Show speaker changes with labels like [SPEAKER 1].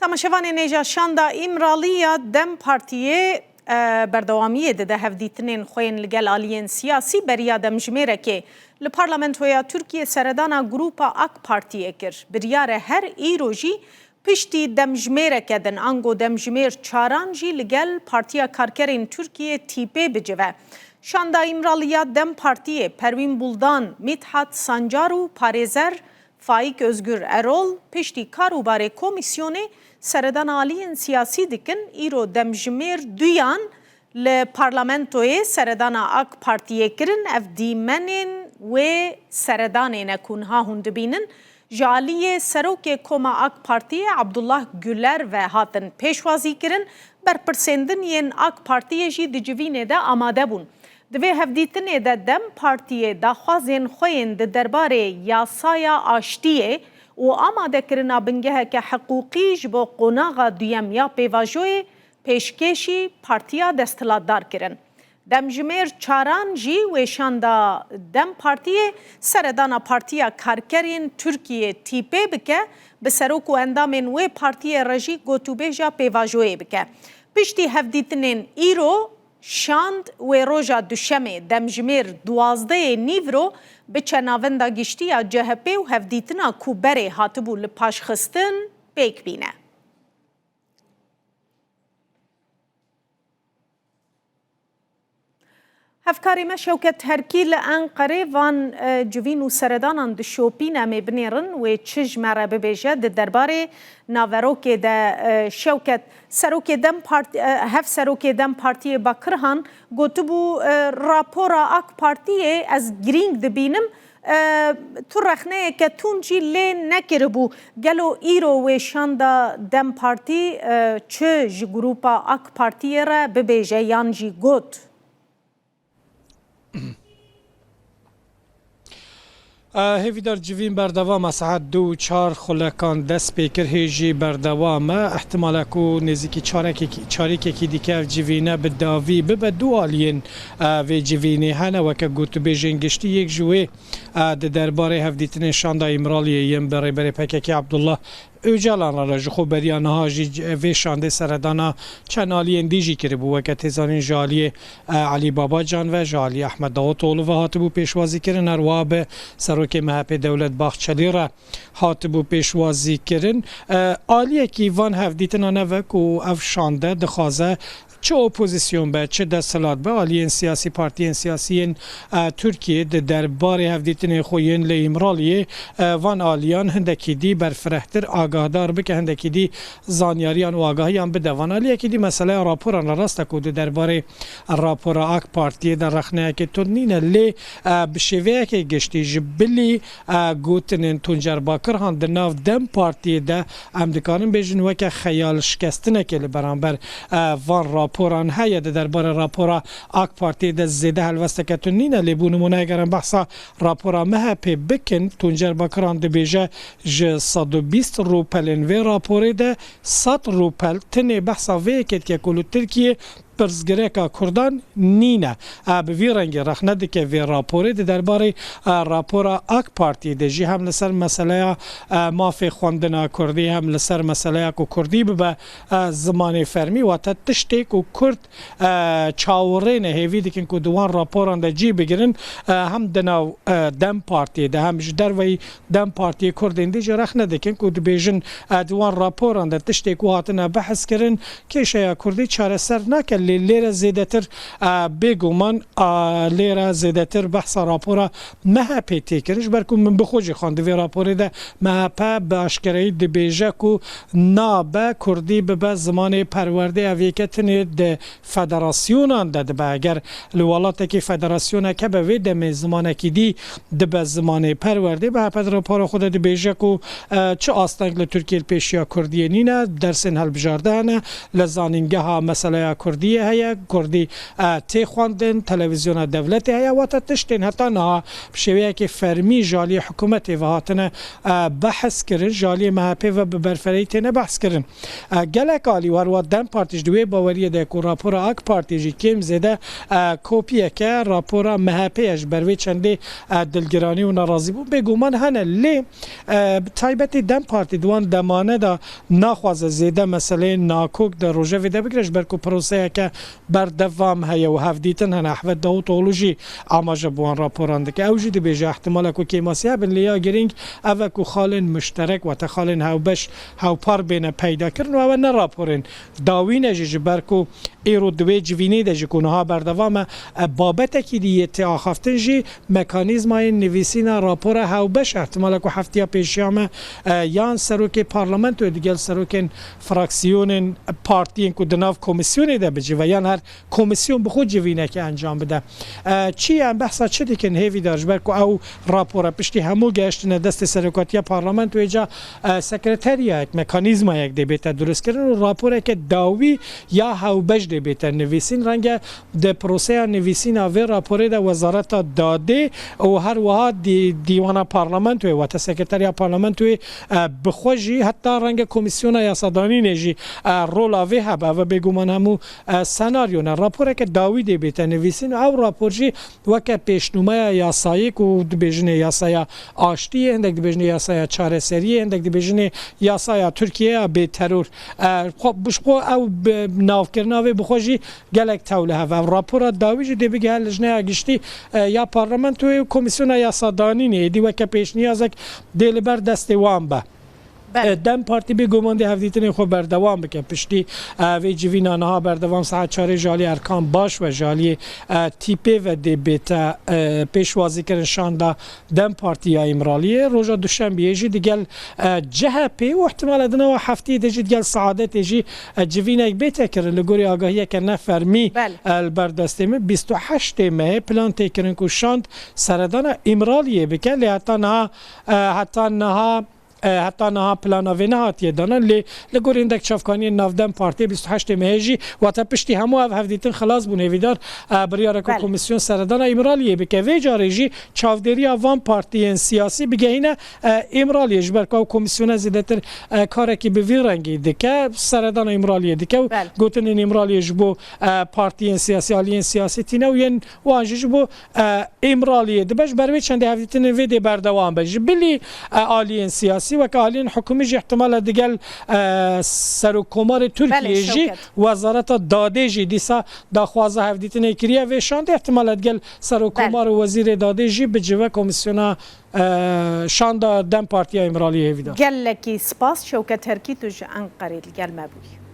[SPEAKER 1] تماشاوان نیجا شاندا ایمرالیه دم پارتیه بردوامیه ده هفدیتنین خوین لگل آلیین سیاسی بریا دمجمیره که لپارلمنتویا ترکیه سردانا گروپا اک پارتیه کر بریاره هر ایروژی پشتی دمجمیره کدن انگو دمجمیر چارانجی لگل پارتیا کارکرین ترکیه تیپه بجوه. شاندا ایمرالیه دم پارتیه پروین بولدان میتحت سانجارو پارێزەر فایک özgür erol piştî karûbarê komîsyonê seredana aliyên siyasî dikin îro demjimêr duyan li parlamentoyê seredana AK Partiyê kirin ev dîmenên wê seredanê ne ku niha hûn dibînin ji aliyê serokê Koma AK Partiyê Abdullah Güler ve hatin pêşwazî kirin berpirsêndin yên AK Partiyê jî di civînê de amade bûn. Divê hevdîtinê de Dem Partiyê daxwazên xwe yên di derbarê yasaya aştiyê û amadekirina bingeheke hiqûqî ji bo qonaxa duyem ya pêvajoyê pêşkêşî partiya desthilatdar kirin. Demjimêr çaran jî wêşan da Dem Partiyê seredana Partiya Karkerên Tirkiyê tîpê bike bi serok û endamên wê partiyê re jî gotûbêja pêvajoyê bike. Piştî hevdîtinên îro şand wê roja duşemê demjimêr duwazdeyê nîvro bi çenavenda giştiya CHP û hevdîtina ku berê hatibû li paşxistin pêk bîne. Hevkarê me Şewket Herkî li Enqerê van civîn û seredanan di şopîn em ê binêrin wê çi ji me re bibêje di derbarê naverokê de Şewket serokê Dem hev serokê Dem Partiyê Bakirhan gotibû rapora AK Partiyê ez girîng dibînim tu rexneyeke tûn jî lê nekiribû. Gelo îro wêşan da Dem Partî çi ji grûpa AK Partiyê re bibêje yan jî got?
[SPEAKER 2] هیویدار جوین بردوام ساعت 2-4 خلکان دست پیکر هیجی بردوامه احتمالا کو نزدیکی چارێکێکی دیکە جوینە به داوی ببە دوالین وی جوینی هەنە وەکە گوت بێژین گشتی یەک ژوێ د دەربارەی هەفدیتنی شاندا ئیمرالیە یەم بەڕێبەری پەکێکی عەبدوڵڵاه Öcalan را جخو بریانها جی و شانده سردانا چند آلیین دیجی کری بو وکه تیزانین جالی علی بابا جان و جالی احمد داوطلو و هاتبو پیشوازی کرن ارواب سروک مهپ دولت باخچلی را هاتبو پیشوازی کرن آلیه کی وان هفدیتنا نوک و اف شانده دخوازه چه اپوزیسیون به چه دستلات به آلیین سیاسی پارتیین سیاسیین ترکیه ده درباره هفدیتن خوین لی امرالیه وان آلیان هندکی دی برفرهتر آگاهدار بکه هندکی دی زانیاریان و آگاهیان بده وان آلیه که دی مسئله راپوران راست کو ده درباره راپور آک پارتیه در رخنه که تونینه لی بشویه که گشتی جبلی گوتنین تونجر باکر هان ده ناو دم پارتیه ده امدکانن بیجن وکه خیال شکستنه که برانبر وان راپوران هیا درباره راپورا آک پارتی د زیده هلوسته که تونینه لیبو نمونه گرم بحثا راپورا مهپی بکن تونجر بکران ده بیجه ج 120 روپلین وی راپوری ده 100 روپل تنی بحثا وی کت که کلو ترکیه پرزگرکا کردان نینه به وی رنگ رخنه ده که وی راپوری ده درباره راپورا آک پارتی ده جی هم لسر مسئله مافی خواندنا کردی هم لسر مسئله کو کردی به زمان فرمی و تا تشتی کو کرد چاورین هیوی دکن کو دوان راپوران ده جی بگیرن هم دناو دم پارتی ده هم جدر وی دم پارتی کردین ده جی رخنه دکن کو دو بیجن دوان راپوران ده تشتی کو هاتنا بحث کرن که شیا کردی چاره سر نکل لیره زیدتر بگومان لیره زیدتر بحث راپورا مهپی تیکرش برکو من بخوجی خانده وی راپوری ده مهپا به اشکرهی ده بیجه کو نابه کردی به زمان پرورده اویکتنی ده فدراسیونان ده به اگر لولاته که فدراسیونه که به ویده می زمانه که دی ده به زمان پرورده به پد راپور خود ده بیجه کو چه آستنگ لترکیه پیشیا کردیه نینه درسین هل بجارده نه لزانینگه ها مسئله کردیه هيا كردي تي خواندن تلفزيون دولتي هيا وتتشتين حتى نها بشويه كي فرمي جالي حكومتي وهاتنا بحث كرن جالي مهبي و ببرفريتنا بحث كرن گلک آلی وروا دم پارتیش دوی باوریه ده که راپورا اک پارتیجی کم زده کوپیه که راپورا مهپیش بروی چنده دلگرانی و ناراضی بود بگو من هنه لی تایبتی دم پارتی دوان دمانه دا نخواز زیده مثلا ناکوک در روژه ویده بگرش برکو پروسه که بردوام هیا و هفدیتن هنه احوید داو تولوژی آماجه بوان راپورانده که اوجی دی بیجه احتمال که کیماسی هبن لیا گرینگ اوه که خالن مشترک و تخالن هاو بش هاو پار بین پیدا کرن و نه راپورن داوین جی برکو ایرو دوی جوینی ده جکونه بردوام بابت کی دی تاخفتن جی مکانیزمای نویسینا راپور هاو بش احتمال که هفتیا پیشیام یان سروک پارلمنت و دیگه سروک فراکسیون پارتی کو دناف کمیسیون ده بجی و یان هر کمیسیون بخود جوینه که انجام بده چی ام بحثا چه دیکن هیوی دارج برکو او راپور پشتی همو گشتن دست سرکاتی پارلمنت و جا سکرتریات مکانیزم یک دی بیت درست کردن و راپور که داوی یا هاو بش دی بیت نویسین رنگ د پروسه نویسین او راپور د وزارت داده او هر وها دیوان پارلمنت و تا سکرتریا پارلمنت بخوجی حتی رنگ کمیسیون یاسادانی نجی رول اوی هبه و بگو من همو سناریو نه راپور که داوی دی بیت نویسین او راپور جی وک پیشنمه یاسایی کو د بجنه یاسایا آشتی اندک د بجنه یاسایا چاره سری اندک د بجنه یاسایا ترکیه به ترور بشقو او نافکرناوی بخوجی گلک توله و راپور داوی دی بگه لجنه اگشتی یا پارلمنت و کمیسیون یاسادانی نه دی وک پیش نیازک دل بر دست وام به دم پارتی به گمانده هفدیتن خود بردوام بکن پشتی وی جوینانه ها بردوام ساعت 4 جالی ارکان باش و جالی تیپی و دی بیتا پیشوازی کرن شانده دم پارتی ها امرالیه روژا دوشنبه جی دیگل جهپی و احتمال ادنا و هفتی دیجی دیگل سعادت جی جوینه یک بیتا کرن لگوری آگاهیه که نفرمی البردسته می 28 مه پلان تکرن که شاند سردان امرالیه بکن لی حتی نها پلانا و نهاتیه دانن لگور اندک چافکانی نافدم پارتی 28 مهجی و تا پشتی همو هفدیتن خلاص بونه ویدار بریاره که کمیسیون سردان امرالیه بکه وی جارجی چافدری وان پارتی سیاسی بگه اینه امرالیه جبر که کمیسیون زیده تر کاره که به وی رنگی دکه سردان امرالیه دکه گوتن این امرالیه جبو پارتی سیاسی آلین سیاسی تینه و ین وانجی جبو امرالیه دبش بروی چند هفدیتن ویده بردوام بجی بلی آلین سیاسی و که آلین حکومی جی احتمال دیگل سروکومار ترکیه جی وزارت داده جی دیسا دا خوازه هفدیتن کریه و شانده احتمال دیگل سروکومار وزیر داده جی بجوه کمیسیونا شانده دم پارتی امرالی هیویدا
[SPEAKER 1] گل لکی سپاس شوکت هرکی توش انقرید گل مبوی